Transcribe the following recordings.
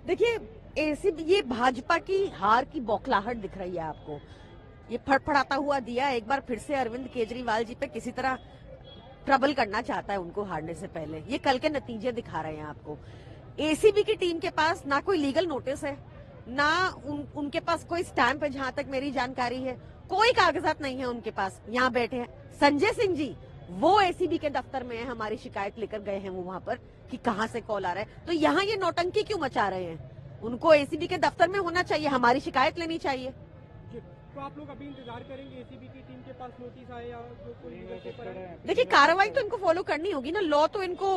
देखिए, एसीबी ये भाजपा की हार की बौखलाहट दिख रही है आपको। ये फड़फड़ाता हुआ दिया एक बार फिर से अरविंद केजरीवाल जी पे किसी तरह ट्रबल करना चाहता है उनको हारने से पहले। ये कल के नतीजे दिखा रहे हैं आपको। एसीबी की टीम के पास ना कोई लीगल नोटिस है, ना उनके पास कोई स्टैंप है, जहां तक मेरी जानकारी है कोई कागजात नहीं है उनके पास। यहाँ बैठे हैं संजय सिंह जी, वो एसीबी के दफ्तर में है, हमारी शिकायत लेकर गए हैं वो वहां पर कि कहां से कॉल आ रहा है। तो यहाँ ये नौटंकी क्यों मचा रहे हैं? उनको एसीबी के दफ्तर में होना चाहिए, हमारी शिकायत लेनी चाहिए। तो आप लोग अभी इंतजार करेंगे एसीबी की टीम के पास नोटिस आए या जो कोई लीगल पेपर है? देखिए, कार्रवाई तो इनको फॉलो करनी होगी ना, लॉ तो इनको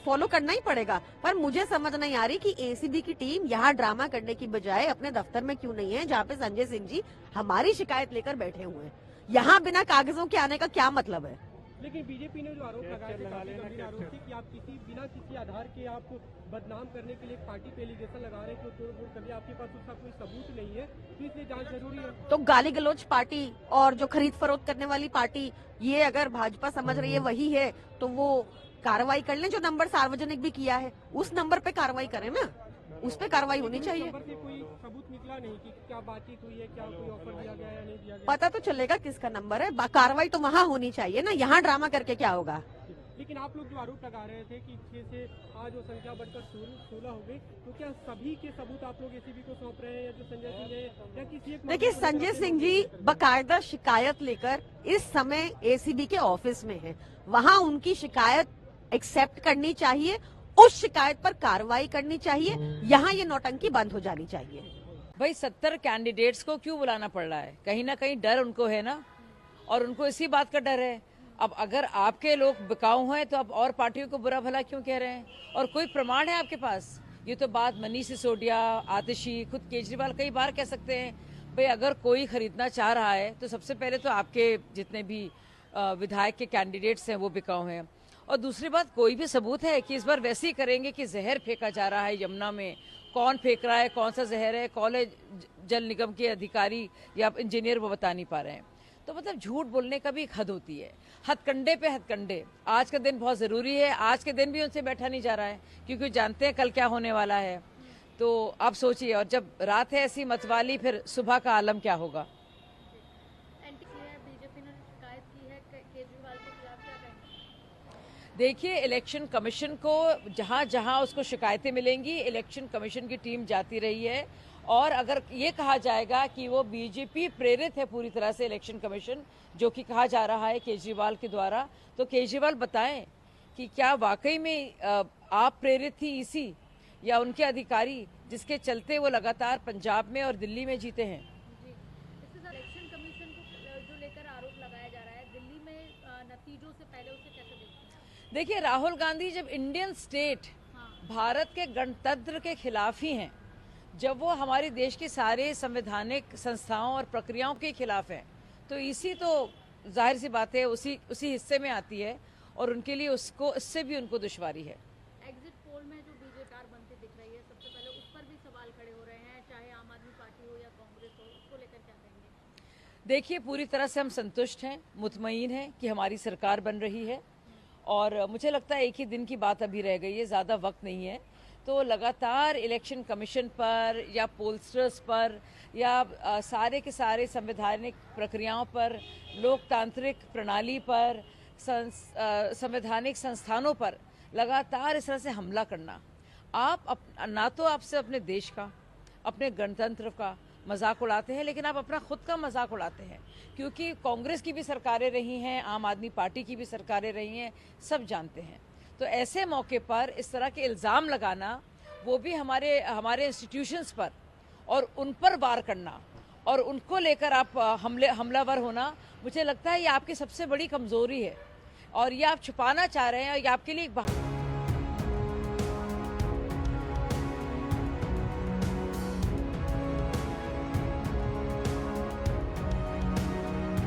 फॉलो करना ही पड़ेगा। पर मुझे समझ नहीं आ रही कि एसीबी की टीम यहाँ ड्रामा करने की बजाय अपने दफ्तर में क्यों नहीं है, जहाँ पे संजय सिंह जी हमारी शिकायत लेकर बैठे हुए हैं। यहाँ बिना कागजों के आने का क्या मतलब है? लेकिन बीजेपी ने जो आरोप लगाए थे, काफी गंभीर आरोप थे कि आप बिना किसी आधार के आप बदनाम करने के लिए पार्टी पे एलिगेशन लगा रहे हैं कि कभी आपके पास उसका कोई सबूत नहीं है, तो इसलिए जांच जरूरी है। तो गाली गलौज पार्टी और जो खरीद फरोख्त करने वाली पार्टी, ये अगर भाजपा समझ रही है वही है, तो वो कार्रवाई कर लें। जो नंबर सार्वजनिक भी किया है उस नंबर पे कार्रवाई करें ना, उस पे कार्रवाई होनी चाहिए। नंबर से कोई सबूत निकला नहीं कि क्या बातचीत हुई है, क्या कोई ऑफर दिया गया है या नहीं दिया गया? पता तो चलेगा किसका नंबर है। कार्रवाई तो वहाँ होनी चाहिए ना, यहाँ ड्रामा करके क्या होगा? लेकिन आप लोग जो आरोप लगा रहे थे कि 6 से आज वो संख्या बढ़कर 16 हो गई, तो क्या सभी के सबूत आप लोग एसीबी को सौंप रहे हैं या जो संजय सिंह है या किसी एक? देखिए, संजय सिंह जी बाकायदा शिकायत लेकर इस समय एसीबी के ऑफिस में है। वहाँ उनकी शिकायत एक्सेप्ट करनी चाहिए, उस शिकायत पर कार्रवाई करनी चाहिए। यहाँ ये नौटंकी बंद हो जानी चाहिए। भाई 70 कैंडिडेट्स को क्यों बुलाना पड़ रहा है? कहीं ना कहीं डर उनको है ना, और उनको इसी बात का डर है। अब अगर आपके लोग बिकाऊ हैं तो आप और पार्टियों को बुरा भला क्यों कह रहे हैं? और कोई प्रमाण है आपके पास? ये तो बात मनीष सिसोदिया, आतिशी, खुद केजरीवाल कई बार कह सकते हैं। भाई अगर कोई खरीदना चाह रहा है तो सबसे पहले तो आपके जितने भी विधायक के कैंडिडेट्स हैं वो बिकाऊ हैं। और दूसरी बात, कोई भी सबूत है कि इस बार वैसे ही करेंगे कि जहर फेंका जा रहा है यमुना में? कौन फेंक रहा है, कौन सा जहर है, कॉलेज जल निगम के अधिकारी या इंजीनियर वो बता नहीं पा रहे हैं। तो मतलब झूठ बोलने का भी एक हद होती है। हथकंडे पे हथकंडे। आज का दिन बहुत ज़रूरी है, आज के दिन भी उनसे बैठा नहीं जा रहा है क्योंकि जानते हैं कल क्या होने वाला है। तो आप सोचिए, और जब रात है ऐसी मतवाली, फिर सुबह का आलम क्या होगा? बीजेपी ने शिकायत की है केजरीवाल के खिलाफ, क्या कहेंगे? देखिए, इलेक्शन कमीशन को जहां जहां उसको शिकायतें मिलेंगी, इलेक्शन कमीशन की टीम जाती रही है। और अगर ये कहा जाएगा कि वो बीजेपी प्रेरित है पूरी तरह से इलेक्शन कमीशन, जो कि कहा जा रहा है केजरीवाल के द्वारा, तो केजरीवाल बताएं कि क्या वाकई में आप प्रेरित थी ईसी या उनके अधिकारी, जिसके चलते वो लगातार पंजाब में और दिल्ली में जीते हैं। इलेक्शन कमीशन को जो लेकर आरोप लगाया जा रहा है दिल्ली में नतीजों से पहले, उसे कैसे देखते हैं? देखिए, राहुल गांधी जब इंडियन स्टेट, भारत के गणतंत्र के खिलाफ ही हैं, जब वो हमारे देश की सारे संवैधानिक संस्थाओं और प्रक्रियाओं के खिलाफ हैं, तो इसी तो जाहिर सी बात है उसी हिस्से में आती है और उनके लिए इससे भी उनको दुश्वारी है। एग्जिट पोल में जो बीजेपी बनती दिख रही है, सबसे पहले उस पर भी सवाल खड़े हो रहे हैं, चाहे आम आदमी पार्टी हो या कांग्रेस हो, उसको लेकर क्या कहेंगे? देखिए, पूरी तरह से हम संतुष्ट हैं, मुतमईन हैं कि हमारी सरकार बन रही है। और मुझे लगता है एक ही दिन की बात अभी रह गई है, ज़्यादा वक्त नहीं है। तो लगातार इलेक्शन कमीशन पर या पोलस्टर्स पर या सारे के सारे संवैधानिक प्रक्रियाओं पर, लोकतांत्रिक प्रणाली पर, संवैधानिक संस्थानों पर लगातार इस तरह से हमला करना, ना तो आपसे अपने देश का, अपने गणतंत्र का मजाक उड़ाते हैं, लेकिन आप अपना खुद का मजाक उड़ाते हैं। क्योंकि कांग्रेस की भी सरकारें रही हैं, आम आदमी पार्टी की भी सरकारें रही हैं, सब जानते हैं। तो ऐसे मौके पर इस तरह के इल्ज़ाम लगाना, वो भी हमारे इंस्टीट्यूशंस पर, और उन पर वार करना और उनको लेकर आप हमलावर होना, मुझे लगता है ये आपकी सबसे बड़ी कमज़ोरी है और ये आप छुपाना चाह रहे हैं। ये आपके लिए एक